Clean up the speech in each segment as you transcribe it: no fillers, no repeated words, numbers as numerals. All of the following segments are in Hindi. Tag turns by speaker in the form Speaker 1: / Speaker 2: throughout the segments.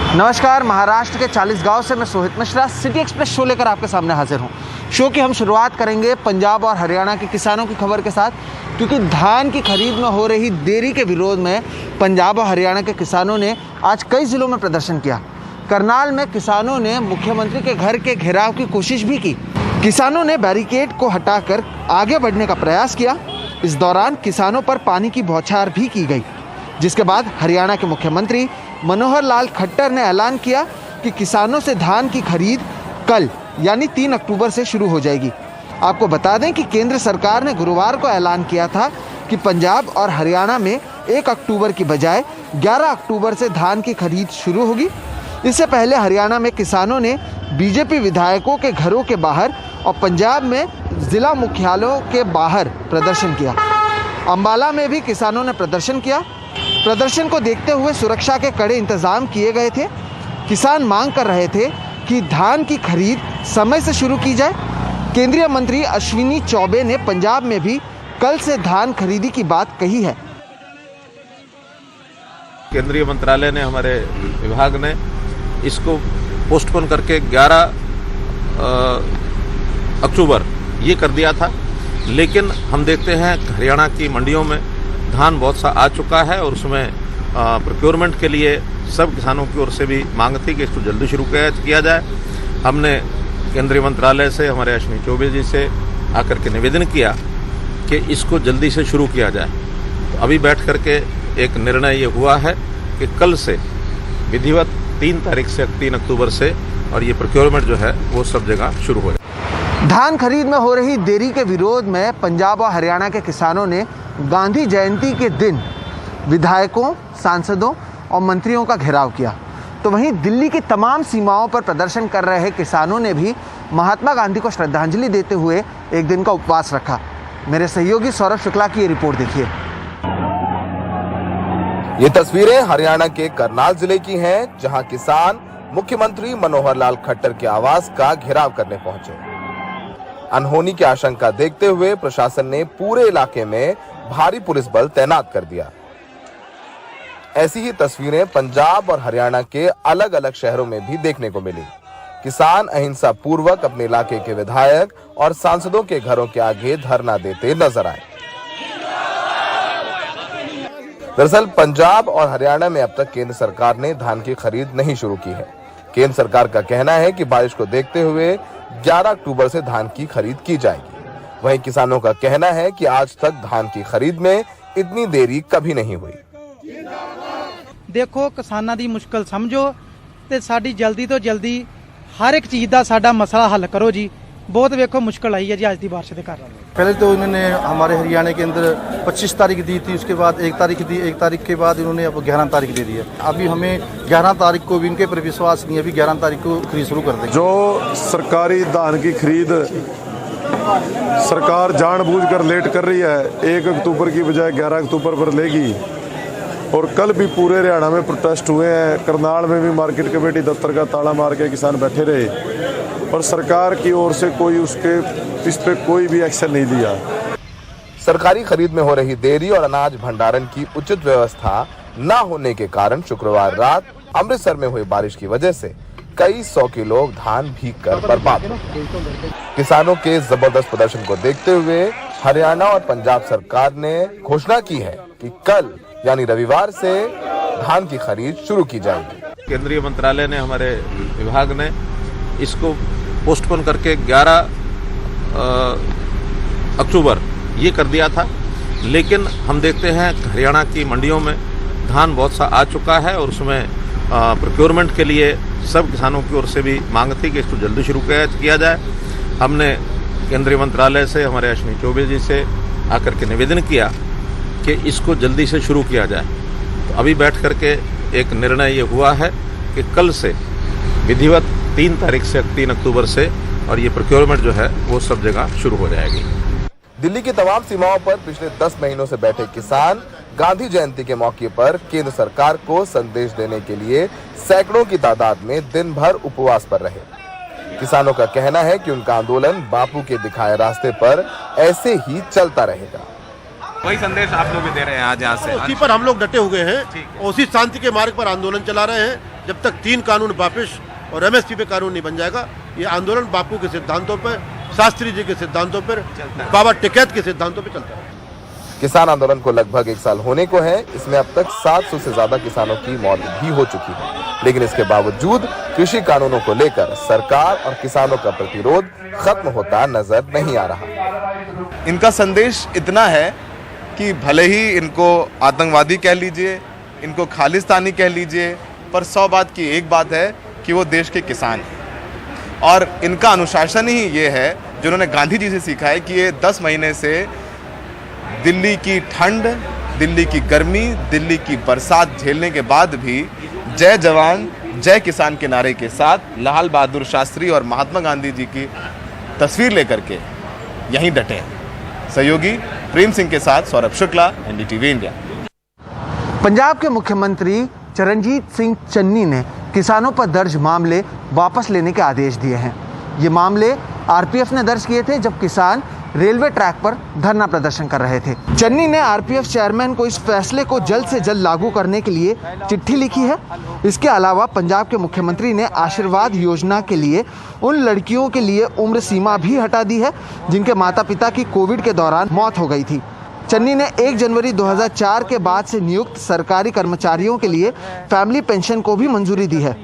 Speaker 1: नमस्कार, महाराष्ट्र के 40 गांव से मैं Sohit Mishra city express show लेकर आपके सामने हाजिर हूं। शो की हम शुरुआत करेंगे पंजाब और हरियाणा के किसानों की खबर के साथ, क्योंकि धान की खरीद में हो रही देरी के विरोध में पंजाब और हरियाणा के किसानों ने आज कई जिलों में प्रदर्शन किया। करनाल में किसानों ने मुख्यमंत्री के घर के घेराव की कोशिश भी की। किसानों ने बैरिकेड को हटाकर आगे बढ़ने का प्रयास किया। इस दौरान किसानों पर पानी की बौछार भी की गई, जिसके बाद हरियाणा के मुख्यमंत्री मनोहर लाल खट्टर ने ऐलान किया कि किसानों से धान की खरीद कल यानी 3 अक्टूबर से शुरू हो जाएगी। आपको बता दें कि केंद्र सरकार ने गुरुवार को ऐलान किया था कि पंजाब और हरियाणा में 1 अक्टूबर की बजाय 11 अक्टूबर से धान की खरीद शुरू होगी। इससे पहले हरियाणा में किसानों ने बीजेपी विधायकों के घरों के बाहर और पंजाब में जिला मुख्यालयों के बाहर प्रदर्शन किया। अंबाला में भी किसानों ने प्रदर्शन किया। प्रदर्शन को देखते हुए सुरक्षा के कड़े इंतजाम किए गए थे। किसान मांग कर रहे थे कि धान की खरीद समय से शुरू की जाए। केंद्रीय मंत्री अश्विनी चौबे ने पंजाब में भी कल से धान खरीदी की बात कही है।
Speaker 2: केंद्रीय मंत्रालय ने, हमारे विभाग ने इसको पोस्टपोन करके 11 अक्टूबर ये कर दिया था, लेकिन हम देखते हैं हरियाणा की मंडियों में धान बहुत सा आ चुका है और उसमें प्रोक्योरमेंट के लिए सब किसानों की ओर से भी मांग थी कि इसको जल्दी शुरू किया जाए। हमने केंद्रीय मंत्रालय से, हमारे अश्विनी चौबे जी से आकर के निवेदन किया कि इसको जल्दी से शुरू किया जाए। तो अभी बैठ करके एक निर्णय ये हुआ है कि कल से विधिवत 3 तारीख से 3 अक्टूबर से और ये प्रोक्योरमेंट जो है वो सब जगह शुरू हो जाए।
Speaker 1: धान खरीद में हो रही देरी के विरोध में पंजाब और हरियाणा के किसानों ने गांधी जयंती के दिन विधायकों, सांसदों और मंत्रियों का घेराव किया। तो वहीं दिल्ली की तमाम सीमाओं पर प्रदर्शन कर रहे किसानों ने भी महात्मा गांधी को श्रद्धांजलि देते हुए एक दिन का उपवास रखा। मेरे सहयोगी सौरभ शुक्ला की ये रिपोर्ट देखिए।
Speaker 3: ये तस्वीरें हरियाणा के करनाल जिले की हैं, जहां किसान मुख्यमंत्री मनोहर लाल खट्टर के आवास का घेराव करने पहुंचे। अनहोनी की आशंका देखते हुए प्रशासन ने पूरे इलाके में भारी पुलिस बल तैनात कर दिया। ऐसी ही तस्वीरें पंजाब और हरियाणा के अलग अलग शहरों में भी देखने को मिली। किसान अहिंसा पूर्वक अपने इलाके के विधायक और सांसदों के घरों के आगे धरना देते नजर आए। दरअसल पंजाब और हरियाणा में अब तक केंद्र सरकार ने धान की खरीद नहीं शुरू की है। केंद्र सरकार का कहना है कि बारिश को देखते हुए 11 अक्टूबर से धान की खरीद की जाएगी। वहीं किसानों का कहना है कि आज तक धान की खरीद में इतनी देरी कभी नहीं हुई।
Speaker 4: देखो, किसानां दी मुश्किल समझो ते साडी जल्दी तो जल्दी हर एक चीज दा साडा मसला हल करो जी। बहुत देखो मुश्किल आई है जी आज की बारिश के कारण।
Speaker 5: पहले तो इन्होंने हमारे हरियाणा के अंदर 25 तारीख दी थी, उसके बाद 1 तारीख दी, 1 तारीख के बाद इन्होंने अब 11 तारीख दे दी है। अभी हमें 11 तारीख को भी इनके पर विश्वास नहीं है, अभी 11 तारीख को खरीद शुरू कर देंगे।
Speaker 6: जो सरकारी धान की खरीद सरकार जानबूझकर लेट कर रही है, 1 अक्टूबर की बजाय 11 अक्टूबर पर लेगी। और कल भी पूरे हरियाणा में प्रोटेस्ट हुए हैं। करनाल में भी मार्केट कमेटी दफ्तर का ताला मार के किसान बैठे रहे और सरकार की ओर से कोई इस पे कोई भी एक्शन नहीं लिया।
Speaker 3: सरकारी खरीद में हो रही देरी और अनाज भंडारण की उचित व्यवस्था न होने के कारण शुक्रवार रात अमृतसर में हुई बारिश की वजह से कई 100 किलो धान भीग कर बर्बाद हो गए। किसानों के जबरदस्त प्रदर्शन को देखते हुए हरियाणा और पंजाब सरकार ने घोषणा की है कि कल यानी रविवार से धान की खरीद शुरू की जाएगी।
Speaker 2: केंद्रीय मंत्रालय ने, हमारे विभाग ने इसको पोस्टपोन करके 11 अक्टूबर ये कर दिया था, लेकिन हम देखते हैं हरियाणा की मंडियों में धान बहुत सा आ चुका है और उसमें प्रोक्योरमेंट के लिए सब किसानों की ओर से भी मांग थी कि इसको जल्दी शुरू किया जाए। हमने केंद्रीय मंत्रालय से, हमारे अश्विनी चौबे जी से आकर के निवेदन किया कि इसको जल्दी से शुरू किया जाए। तो अभी बैठ करके एक निर्णय ये हुआ है कि कल से विधिवत 3 तारीख से 3 अक्टूबर से और ये प्रोक्योरमेंट जो है वो सब जगह शुरू हो जाएगी।
Speaker 3: दिल्ली की तमाम सीमाओं पर पिछले 10 महीनों से बैठे किसान गांधी जयंती के मौके पर केंद्र सरकार को संदेश देने के लिए सैकड़ों की तादाद में दिन भर उपवास पर रहे। किसानों का कहना है कि उनका आंदोलन बापू के दिखाए रास्ते पर ऐसे ही चलता रहेगा।
Speaker 7: वही संदेश आप लोग भी दे रहे हैं आज यहाँ से।
Speaker 8: उसी पर हम लोग डटे हुए हैं, उसी शांति के मार्ग पर आंदोलन चला रहे हैं। जब तक 3 कानून वापिस और एमएसपी पे कानून नहीं बन जाएगा, ये आंदोलन बापू के सिद्धांतों पर, शास्त्री जी के सिद्धांतों पर, बाबा टिकैत के सिद्धांतों पर चलता है।
Speaker 3: किसान आंदोलन को लगभग 1 साल होने को है। इसमें अब तक 700 से ज्यादा किसानों की मौत भी हो चुकी है, लेकिन इसके बावजूद कृषि कानूनों को लेकर सरकार और किसानों का प्रतिरोध खत्म होता नजर नहीं आ रहा।
Speaker 9: इनका संदेश इतना है कि भले ही इनको आतंकवादी कह लीजिए, इनको खालिस्तानी कह लीजिए, पर 100 बात की एक बात है कि वो देश के किसान हैं। और इनका अनुशासन ही ये है जो उन्होंने गांधी जी से सीखा है कि ये 10 महीने से दिल्ली की ठंड, दिल्ली की गर्मी, दिल्ली की बरसात झेलने के बाद भी जय जवान जय किसान के नारे के साथ लाल बहादुर शास्त्री और महात्मा गांधी जी की तस्वीर लेकर के यहीं डटे हैं। सहयोगी प्रेम सिंह के साथ सौरभ शुक्ला, एनडीटीवी इंडिया।
Speaker 1: पंजाब के मुख्यमंत्री चरणजीत सिंह चन्नी ने किसानों पर दर्ज मामले वापस लेने के आदेश दिए हैं। ये मामले आरपीएफ ने दर्ज किए थे जब किसान रेलवे ट्रैक पर धरना प्रदर्शन कर रहे थे। चन्नी ने आरपीएफ चेयरमैन को इस फैसले को जल्द से जल्द लागू करने के लिए चिट्ठी लिखी है। इसके अलावा पंजाब के मुख्यमंत्री ने आशीर्वाद योजना के लिए उन लड़कियों के लिए उम्र सीमा भी हटा दी है जिनके माता पिता की कोविड के दौरान मौत हो गई थी। चन्नी ने 1 जनवरी 2004 के बाद से नियुक्त सरकारी कर्मचारियों के लिए फैमिली पेंशन को भी मंजूरी दी है।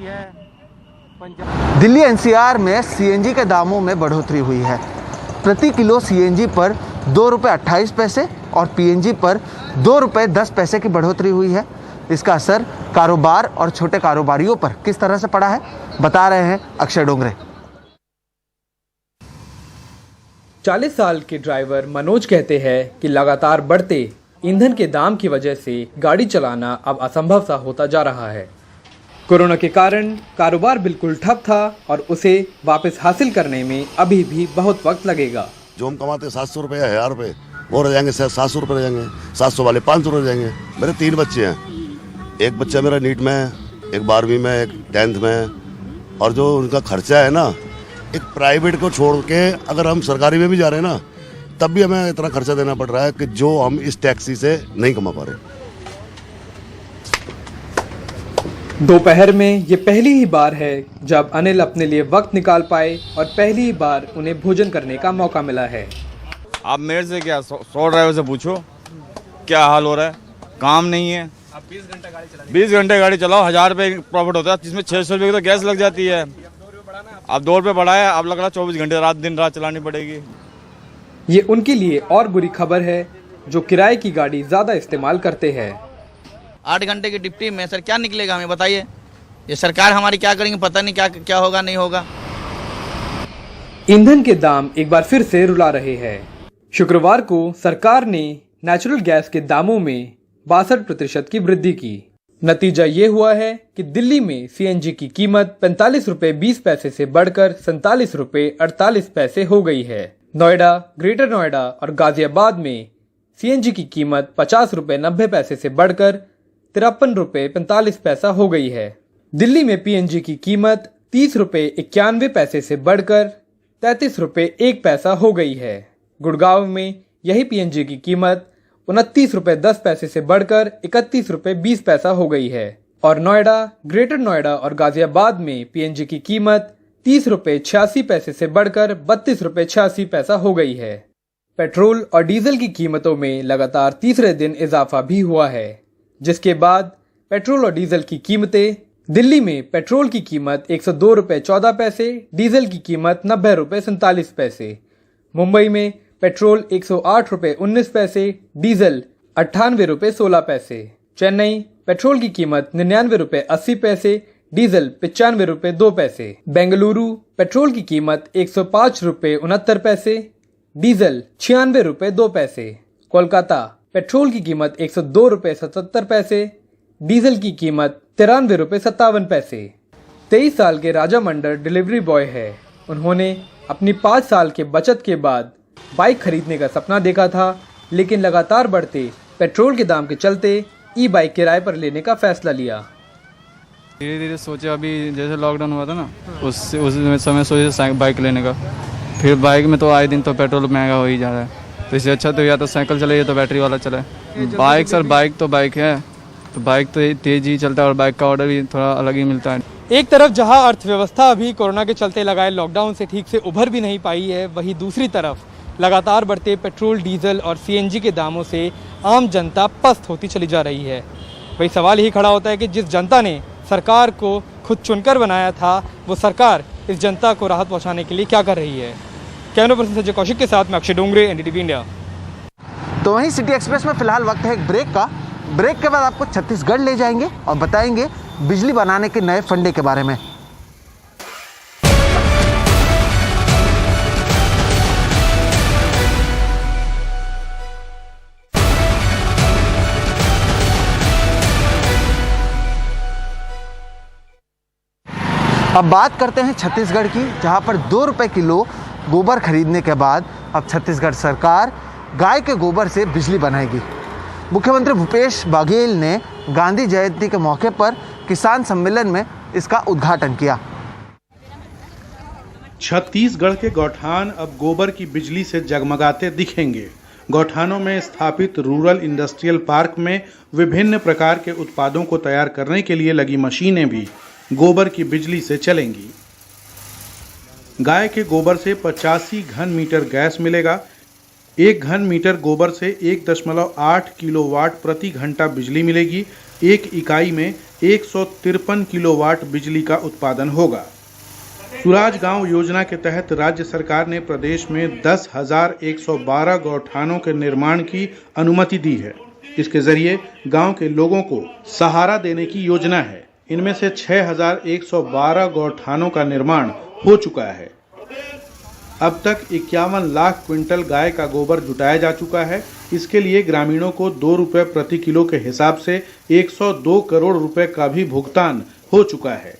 Speaker 1: दिल्ली एनसीआर में सीएनजी के दामों में बढ़ोतरी हुई है। प्रति किलो सीएनजी पर 2 रुपये 28 पैसे और पीएनजी पर 2 रुपये 10 पैसे की बढ़ोतरी हुई है। इसका असर कारोबार और छोटे कारोबारियों पर किस तरह से पड़ा है, बता रहे हैं अक्षय डोंगरे।
Speaker 10: 40 साल के ड्राइवर मनोज कहते हैं कि लगातार बढ़ते ईंधन के दाम की वजह से गाड़ी चलाना अब असंभव सा होता जा रहा है। कोरोना के कारण कारोबार बिल्कुल ठप था और उसे वापस हासिल करने में अभी भी बहुत वक्त लगेगा।
Speaker 11: जो हम कमाते 700 रुपये या 1000 रुपये वो रह जाएंगे, 700 रुपये रह जाएंगे, 700 वाले 500 रह जाएंगे। मेरे 3 बच्चे हैं, एक बच्चा मेरा नीट में है, एक 12वीं में, एक 10th में। और जो उनका खर्चा है ना, एक प्राइवेट को छोड़ के अगर हम सरकारी में भी जा रहे हैं ना, तब भी हमें इतना खर्चा देना पड़ रहा है कि जो हम इस टैक्सी से नहीं कमा पा रहे।
Speaker 10: दोपहर में ये पहली ही बार है जब अनिल अपने लिए वक्त निकाल पाए और पहली ही बार उन्हें भोजन करने का मौका मिला है।
Speaker 12: आप मेरे से क्या 100 ड्राइवर से पूछो क्या हाल हो रहा है, काम नहीं है। आप 20 घंटे गाड़ी चलाओ, 1000 रुपये प्रॉफिट होता है, जिसमें 600 रुपये की तो गैस लग जाती है। अब 2 रुपये बढ़ाया, अब लग रहा 24 घंटे दिन रात चलानी पड़ेगी।
Speaker 10: ये उनके लिए और बुरी खबर है जो किराए की गाड़ी ज्यादा इस्तेमाल करते हैं।
Speaker 13: 8 घंटे की डिप्टी में सर क्या निकलेगा हमें बताइए। ये सरकार हमारी क्या करेंगे, पता नहीं क्या होगा नहीं होगा।
Speaker 10: ईंधन के दाम एक बार फिर से रुला रहे हैं। शुक्रवार को सरकार ने नेचुरल गैस के दामों में 62% की वृद्धि की। नतीजा ये हुआ है कि दिल्ली में सीएनजी की कीमत 45 रुपये 20 पैसे से बढ़कर 47 रुपये 48 पैसे हो गई है। नोएडा, ग्रेटर नोएडा और गाजियाबाद में सीएनजी की कीमत 50 रुपये 90 पैसे से बढ़कर 53 रुपये 45 पैसा हो गई है। दिल्ली में पीएनजी की कीमत 30 रुपये 91 पैसे से बढ़कर 33 रुपये 1 पैसा हो गई है। गुड़गांव में यही पीएनजी की कीमत 29 रुपये 10 पैसे से बढ़कर 31 रुपये 20 पैसा हो गई है। और नोएडा, ग्रेटर नोएडा और गाजियाबाद में पीएनजी की कीमत 30 रुपये 86 पैसे से बढ़कर 32 रुपये 86 पैसा हो गई है। पेट्रोल और डीजल की कीमतों में लगातार तीसरे दिन इजाफा भी हुआ है, जिसके बाद पेट्रोल और डीजल की कीमतें दिल्ली में पेट्रोल की कीमत 102 रुपये 14 पैसे, डीजल की कीमत 90 रुपये 47 पैसे। मुंबई में पेट्रोल 108 रुपये 19 पैसे, डीजल 98 रुपये 16 पैसे। चेन्नई पेट्रोल की कीमत 99 रुपये 80 पैसे, डीजल 95 रुपये 2 पैसे। बेंगलुरु पेट्रोल की कीमत 105 रुपये 69 पैसे, डीजल 96 रुपये 2 पैसे। कोलकाता पेट्रोल की कीमत 102 रुपये 77 पैसे, डीजल की कीमत 93 रुपये 57 पैसे। 23 साल के राजा मंडल डिलीवरी बॉय है। उन्होंने अपनी 5 साल के बचत के बाद बाइक खरीदने का सपना देखा था, लेकिन लगातार बढ़ते पेट्रोल के दाम के चलते ई बाइक किराए पर लेने का फैसला लिया।
Speaker 12: धीरे धीरे सोचे, अभी जैसे लॉकडाउन हुआ था ना, उस समय सोचे बाइक लेने का। फिर बाइक में तो आए दिन तो पेट्रोल महंगा हो ही जा रहा है, तो इससे अच्छा तो या तो साइकिल चले या तो बैटरी वाला चले। बाइक सर, बाइक तो बाइक है, तो बाइक तो तेज़ ही चलता है और बाइक का ऑर्डर भी थोड़ा अलग ही मिलता है।
Speaker 10: एक तरफ जहां अर्थव्यवस्था अभी कोरोना के चलते लगाए लॉकडाउन से ठीक से उभर भी नहीं पाई है, वहीं दूसरी तरफ लगातार बढ़ते पेट्रोल, डीजल और सीएनजी के दामों से आम जनता पस्त होती चली जा रही है। वही सवाल यही खड़ा होता है कि जिस जनता ने सरकार को खुद चुनकर बनाया था, वो सरकार इस जनता को राहत पहुंचाने के लिए क्या कर रही है। कैमरा पर्सन संजय कौशिक के साथ मैं अक्षय डोंगरे, एनडीटीवी इंडिया।
Speaker 1: तो वहीं सिटी एक्सप्रेस में फिलहाल वक्त है एक ब्रेक का। ब्रेक के बाद आपको छत्तीसगढ़ ले जाएंगे और बताएंगे बिजली बनाने के नए फंडे के बारे में। अब बात करते हैं छत्तीसगढ़ की, जहां पर 2 रुपए किलो गोबर खरीदने के बाद अब छत्तीसगढ़ सरकार गाय के गोबर से बिजली बनाएगी। मुख्यमंत्री भूपेश बघेल ने गांधी जयंती के मौके पर किसान सम्मेलन में इसका उद्घाटन किया।
Speaker 14: छत्तीसगढ़ के गौठान अब गोबर की बिजली से जगमगाते दिखेंगे। गौठानों में स्थापित रूरल इंडस्ट्रियल पार्क में विभिन्न प्रकार के उत्पादों को तैयार करने के लिए लगी मशीनें भी गोबर की बिजली से चलेंगी। गाय के गोबर से 85 घन मीटर गैस मिलेगा। 1 घन मीटर गोबर से 1.8 किलोवाट प्रति घंटा बिजली मिलेगी। एक इकाई में 153 किलोवाट बिजली का उत्पादन होगा। सुराज गांव योजना के तहत राज्य सरकार ने प्रदेश में 10,112 गौठानों के निर्माण की अनुमति दी है। इसके जरिए गांव के लोगों को सहारा देने की योजना है। इनमें से 6,112 गौठानों का निर्माण हो चुका है। अब तक 51 लाख क्विंटल गाय का गोबर जुटाया जा चुका है। इसके लिए ग्रामीणों को 2 रुपए प्रति किलो के हिसाब से 102 करोड़ रुपए का भी भुगतान हो चुका है।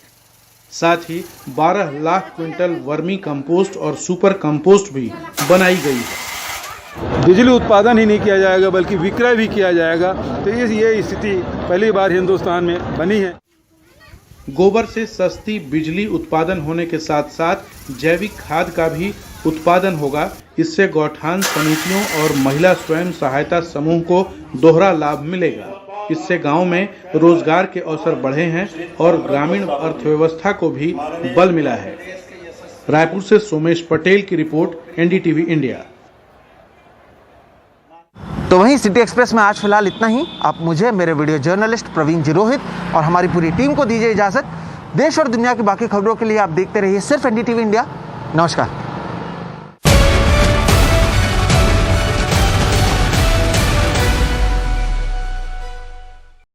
Speaker 14: साथ ही 12 लाख क्विंटल वर्मी कंपोस्ट और सुपर कंपोस्ट भी बनाई गई है।
Speaker 15: बिजली उत्पादन ही नहीं किया जाएगा बल्कि विक्रय भी किया जाएगा, तो ये स्थिति पहली बार हिंदुस्तान में बनी है।
Speaker 14: गोबर से सस्ती बिजली उत्पादन होने के साथ साथ जैविक खाद का भी उत्पादन होगा। इससे गौठान समितियों और महिला स्वयं सहायता समूह को दोहरा लाभ मिलेगा। इससे गांव में रोजगार के अवसर बढ़े हैं और ग्रामीण अर्थव्यवस्था को भी बल मिला है। रायपुर से सोमेश पटेल की रिपोर्ट, एनडीटीवी इंडिया।
Speaker 1: तो वहीं सिटी एक्सप्रेस में आज फिलहाल इतना ही। आप मुझे, मेरे वीडियो जर्नलिस्ट प्रवीण जी रोहित और हमारी पूरी टीम को दीजिए इजाजत। देश और दुनिया की बाकी खबरों के लिए आप देखते रहिए सिर्फ एनडीटीवी इंडिया। नमस्कार।